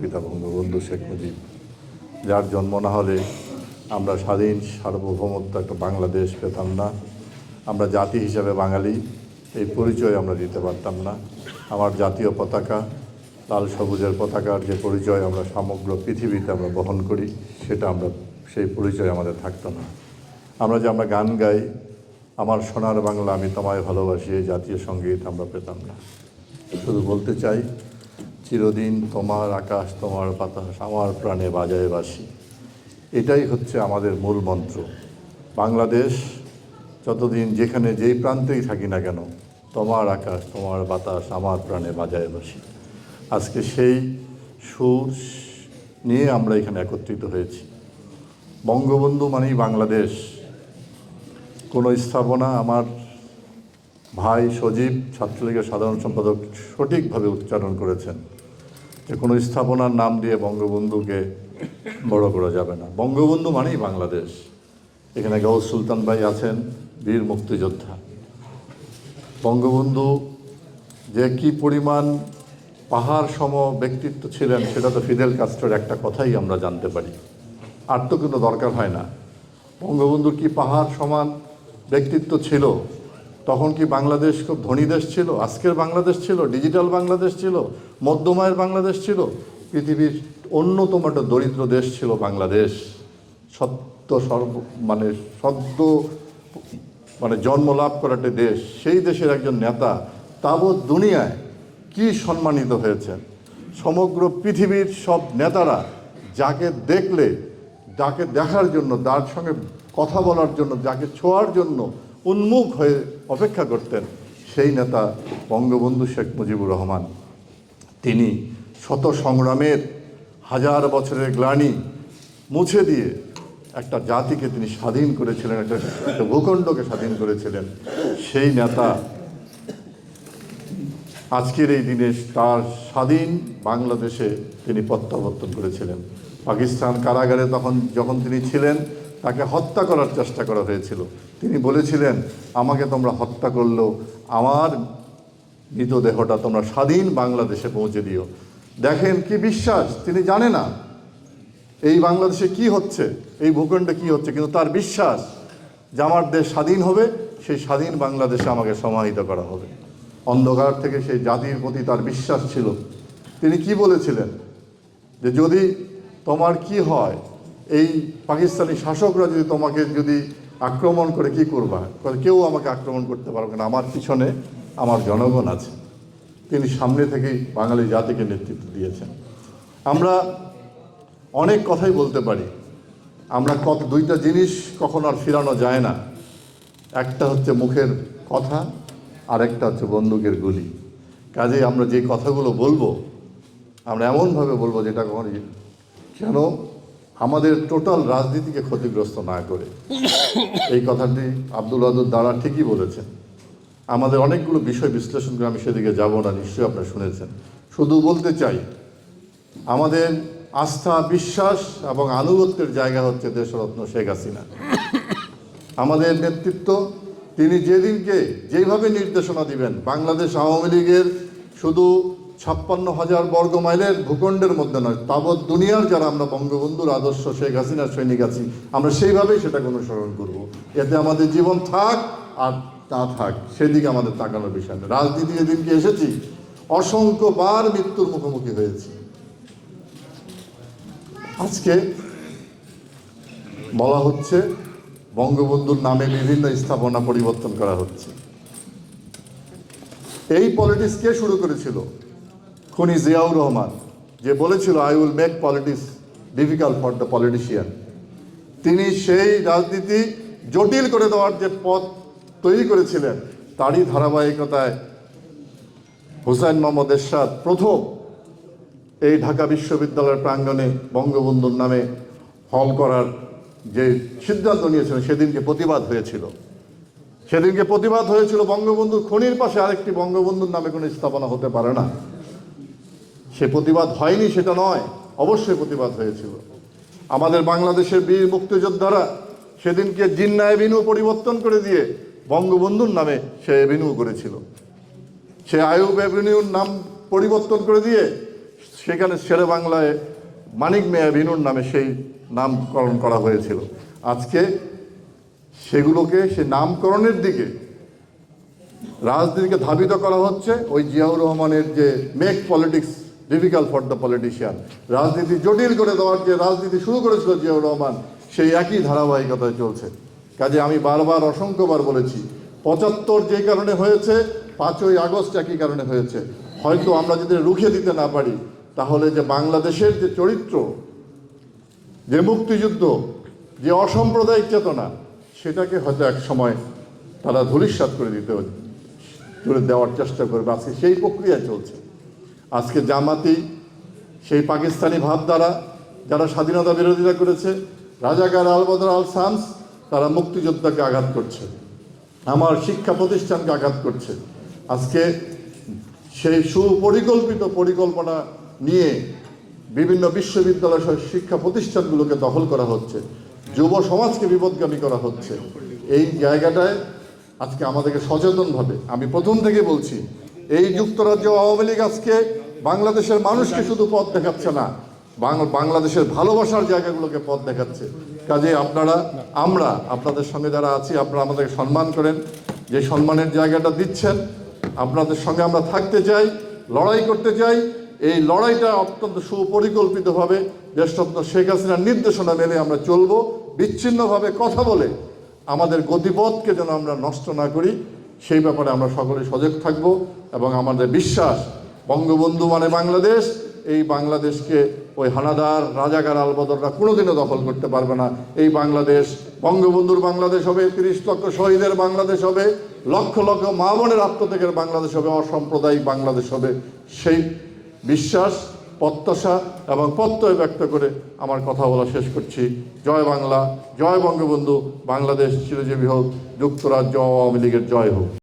পিতা বঙ্গবন্ধু শেখ মুজিব, যার জন্ম না হলে আমরা স্বাধীন সার্বভৌমত্ব একটা বাংলাদেশ পেতাম না। আমরা জাতি হিসাবে বাঙালি, এই পরিচয় আমরা দিতে পারতাম না। আমার জাতীয় পতাকা, লাল সবুজের পতাকার যে পরিচয় আমরা সমগ্র পৃথিবীতে আমরা বহন করি, সেটা আমরা সেই পরিচয় আমাদের থাকতো না। আমরা গান গাই, আমার সোনার বাংলা আমি তোমায় ভালোবাসি, এই জাতীয় সঙ্গীত আমরা পেতাম না। শুধু বলতে চাই, চিরদিন তোমার আকাশ তোমার বাতাস আমার প্রাণে বাজায় বাসি। এটাই হচ্ছে আমাদের মূল মন্ত্র। বাংলাদেশ যতদিন যেখানে যেই প্রান্তেই থাকি না কেন, তোমার আকাশ তোমার বাতাস আমার প্রাণে বাজায় বাসি। আজকে সেই সুর নিয়ে আমরা এখানে একত্রিত হয়েছি। বঙ্গবন্ধু মানেই বাংলাদেশ। কোনো স্থাপনা, আমার ভাই সজীব ছাত্রলীগের সাধারণ সম্পাদক সঠিকভাবে উচ্চারণ করেছেন যে কোনো স্থাপনার নাম দিয়ে বঙ্গবন্ধুকে বড় করা যাবে না। বঙ্গবন্ধু মানেই বাংলাদেশ। এখানে গৌস সুলতান ভাই আছেন, বীর মুক্তিযোদ্ধা। বঙ্গবন্ধু যে কি পরিমাণ পাহাড় সম ব্যক্তিত্ব ছিলেন, সেটা তো ফিদেল কাস্ট্রোর একটা কথাই আমরা জানতে পারি, আর তো কোনো দরকার হয় না। বঙ্গবন্ধুর কি পাহাড় সমান ব্যক্তিত্ব ছিল? তখন কি বাংলাদেশ খুব ধনী দেশ ছিল? আজকের বাংলাদেশ ছিল? ডিজিটাল বাংলাদেশ ছিল? মধ্যমায়ের বাংলাদেশ ছিল? পৃথিবীর অন্যতম একটা দরিদ্র দেশ ছিল বাংলাদেশ। সদ্য জন্ম লাভ করা একটা দেশ। সেই দেশের একজন নেতা তাবৎ দুনিয়ায় কি সম্মানিত হয়েছেন। সমগ্র পৃথিবীর সব নেতারা যাকে দেখলে, যাকে দেখার জন্য, যার সঙ্গে কথা বলার জন্য, যাকে ছোঁয়ার জন্য উন্মুখ হয়ে অপেক্ষা করতেন, সেই নেতা বঙ্গবন্ধু শেখ মুজিবুর রহমান। তিনি শত সংগ্রামের, হাজার বছরের গ্লানি মুছে দিয়ে একটা জাতিকে তিনি স্বাধীন করেছিলেন, একটা ভূখণ্ডকে স্বাধীন করেছিলেন। সেই নেতা আজকের এই দিনে তার স্বাধীন বাংলাদেশে তিনি প্রত্যাবর্তন করেছিলেন। পাকিস্তান কারাগারে যখন তিনি ছিলেন, তাকে হত্যা করার চেষ্টা করা হয়েছিল। তিনি বলেছিলেন, আমাকে তোমরা হত্যা করলেও আমার মৃতদেহটা তোমরা স্বাধীন বাংলাদেশে পৌঁছে দিও। দেখেন কি বিশ্বাস! তিনি জানে না এই বাংলাদেশে কি হচ্ছে, এই ভূখণ্ডে কি হচ্ছে, কিন্তু তার বিশ্বাস যে আমার দেশ স্বাধীন হবে, সেই স্বাধীন বাংলাদেশে আমাকে সমাহিত করা হবে। অন্ধকার থেকে সেই জাতির প্রতি তার বিশ্বাস ছিল। তিনি কি বলেছিলেন যে যদি তোমার কি হয়, এই পাকিস্তানি শাসকরা যদি আক্রমণ করে, কি করবা? কেউ আমাকে আক্রমণ করতে পারবে না, আমার পিছনে আমার জনগণ আছে। তিনি সামনে থেকেই বাঙালি জাতিকে নেতৃত্ব দিয়েছেন। আমরা অনেক কথাই বলতে পারি। আমরা দুইটা জিনিস কখনো আর ফিরানো যায় না। একটা হচ্ছে মুখের কথা, আর একটা হচ্ছে বন্দুকের গুলি। কাজে আমরা যে কথাগুলো বলবো, আমরা এমনভাবে বলবো যেটা কখনো যেন আমাদের টোটাল রাজনীতিকে ক্ষতিগ্রস্ত না করে। এই কথাটি আব্দুল ওয়াদুদ দাঁড়া ঠিকই বলেছেন। আমাদের অনেকগুলো বিষয় বিশ্লেষণ করে, আমি সেদিকে যাব না, নিশ্চয়ই আপনারা শুনেছেন। শুধু বলতে চাই, আমাদের আস্থা, বিশ্বাস এবং আনুগত্যের জায়গা হচ্ছে দেশরত্ন শেখ হাসিনা। আমাদের নেতৃত্ব, তিনি যেদিনকে যেইভাবে নির্দেশনা দিবেন, বাংলাদেশ আওয়ামী লীগের শুধু 56,000 বর্গ মাইলের ভূখণ্ডের মধ্যে নয়, তাবৎ দুনিয়ার যারা আমরা বঙ্গবন্ধুর আদর্শ, শেখ হাসিনার সৈনিক আছি, আমরা সেইভাবেই সেটাকে অনুসরণ করব। এতে আমাদের জীবন থাক আর তা থাক, সেদিকে আমাদের তাকানোর বিষয় নেই। রাজনীতি যেদিনকে এসেছি, অসংখ্যবার মৃত্যুর মুখোমুখি হয়েছি। আজকে বলা হচ্ছে বঙ্গবন্ধুর নামে বিভিন্ন স্থাপনা পরিবর্তন করা হচ্ছে। এই পলিটিক্স কে শুরু করেছিল? খুনি জিয়াউর রহমান, যে বলেছিল I will make politics difficult for the politician. তিনি সেই রাজনীতি জটিল করে দেওয়ার যে পথ তৈরি করেছিলেন, তারই ধারাবাহিকতায় হুসাইন মোহাম্মদ এরশাদ প্রথম এই ঢাকা বিশ্ববিদ্যালয়ের প্রাঙ্গণে বঙ্গবন্ধুর নামে হল করার যে সিদ্ধান্ত নিয়েছিলেন, সেদিনকে প্রতিবাদ হয়েছিল। বঙ্গবন্ধুর খনির পাশে আরেকটি বঙ্গবন্ধুর নামে কোনো স্থাপনা হতে পারে না। সে প্রতিবাদ হয়নি সেটা নয়, অবশ্যই প্রতিবাদ হয়েছিল। আমাদের বাংলাদেশের বীর মুক্তিযোদ্ধারা সেদিনকে জিন্না এভিনিউ পরিবর্তন করে দিয়ে বঙ্গবন্ধুর নামে সে এভিনিউ করেছিল। সে আইয়ুব এভিনিউর নাম পরিবর্তন করে দিয়ে সেখানে শেরে বাংলায় মানিক মিয়া বিনুর নামে সেই নামকরণ করা হয়েছিল। আজকে সেগুলোকে সে নামকরণের দিকে রাজনীতিকে ধাবিত করা হচ্ছে। ওই জিয়াউর রহমানের যে make politics difficult for the politician, রাজনীতি জটিল করে দেওয়ার যে রাজনীতি শুরু করেছিল জিয়াউর রহমান, সেই একই ধারাবাহিকতায় চলছে। কাজে আমি বারবার অসংখ্যবার বলেছি, ৭৫ যে কারণে হয়েছে, ৫ই আগস্ট একই কারণে হয়েছে। হয়তো আমরা যদি রুখে দিতে না পারি, তাহলে যে বাংলাদেশের যে চরিত্র, যে মুক্তিযুদ্ধ, যে অসাম্প্রদায়িক চেতনা, সেটাকে হয়তো এক সময় তারা ধূলিসাৎ করে দেওয়ার চেষ্টা করবে। আজকে সেই প্রক্রিয়া চলছে। আজকে জামাতি সেই পাকিস্তানি ভাবধারা, যারা স্বাধীনতা বিরোধিতা করেছে, রাজাকার আল-বদর আল-শামস, তারা মুক্তিযোদ্ধাকে আঘাত করছে, আমার শিক্ষা প্রতিষ্ঠানকে আঘাত করছে। আজকে সেই সুপরিকল্পিত পরিকল্পনা নিয়ে বিভিন্ন বিশ্ববিদ্যালয় শিক্ষা প্রতিষ্ঠানগুলোকে দখল করা হচ্ছে, যুব সমাজকে বিপদগামী করা হচ্ছে। এই জায়গাটায় আজকে আমাদেরকে সচেতনভাবে, আমি প্রথম থেকে বলছি, এই যুক্তরাজ্য আওয়ামী লীগ আজকে বাংলাদেশের মানুষকে শুধু পথ দেখাচ্ছে না, বাংলাদেশের ভালোবাসার জায়গাগুলোকে পথ দেখাচ্ছে। কাজে আমরা আপনাদের সঙ্গে যারা আছি, আপনারা আমাদেরকে সম্মান করেন, যে সম্মানের জায়গাটা দিচ্ছেন, আপনাদের সঙ্গে আমরা থাকতে চাই, লড়াই করতে চাই। এই লড়াইটা অত্যন্ত সুপরিকল্পিতভাবে দেশরত্ন শেখ হাসিনার নির্দেশনা মেনে আমরা চলব। বিচ্ছিন্নভাবে কথা বলে আমাদের গতিপথকে যেন আমরা নষ্ট না করি, সেই ব্যাপারে আমরা সকলে সজাগ থাকব। এবং আমাদের বিশ্বাস, বঙ্গবন্ধু মানে বাংলাদেশ, এই বাংলাদেশকে ওই হানাদার রাজাকার আল-বদররা কোনোদিনও দখল করতে পারবে না। এই বাংলাদেশ বঙ্গবন্ধুর বাংলাদেশ হবে, ৩০ লক্ষ শহীদের বাংলাদেশ হবে, লক্ষ লক্ষ মা বোনের আত্মত্যাগের বাংলাদেশ হবে, অসাম্প্রদায়িক বাংলাদেশ হবে। সেই বিশ্বাস, প্রত্যাশা এবং প্রত্যয় ব্যক্ত করে আমার কথা বলা শেষ করছি। জয় বাংলা, জয় বঙ্গবন্ধু, বাংলাদেশ চিরজীবী হোক, যুক্তরাজ্য আওয়ামী লীগের জয় হোক।